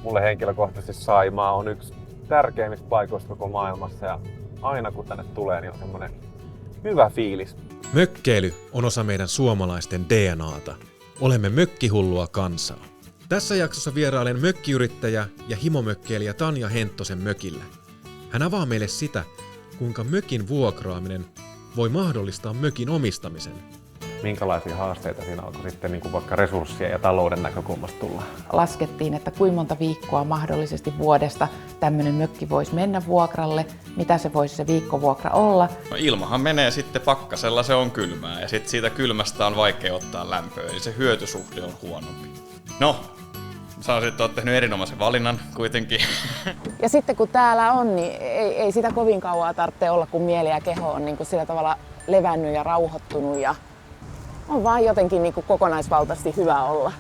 Mulle henkilökohtaisesti Saimaa on yksi tärkeimmistä paikoista koko maailmassa ja aina kun tänne tulee, niin on semmoinen hyvä fiilis. Mökkeily on osa meidän suomalaisten DNAta. Olemme mökkihullua kansaa. Tässä jaksossa vierailen mökkiyrittäjä ja himomökkeilijä Tanja Henttosen mökillä. Hän avaa meille sitä, kuinka mökin vuokraaminen voi mahdollistaa mökin omistamisen. Minkälaisia haasteita siinä alkoi sitten niin kuin vaikka resurssien ja talouden näkökulmasta tulla? Laskettiin, että kuinka monta viikkoa mahdollisesti vuodesta tämmöinen mökki voisi mennä vuokralle, mitä se voisi se viikkovuokra olla. No ilmahan menee sitten pakkasella, se on kylmää ja sitten siitä kylmästä on vaikea ottaa lämpöä, eli se hyötysuhde on huonompi. No, sanoisin, että olet tehnyt erinomaisen valinnan kuitenkin. Ja sitten kun täällä on, niin ei sitä kovin kauaa tarvitse olla, kun mieli ja keho on niin kuin sillä tavalla levännyt ja rauhoittunut ja on vaan jotenkin niin kuin kokonaisvaltaisesti hyvä olla.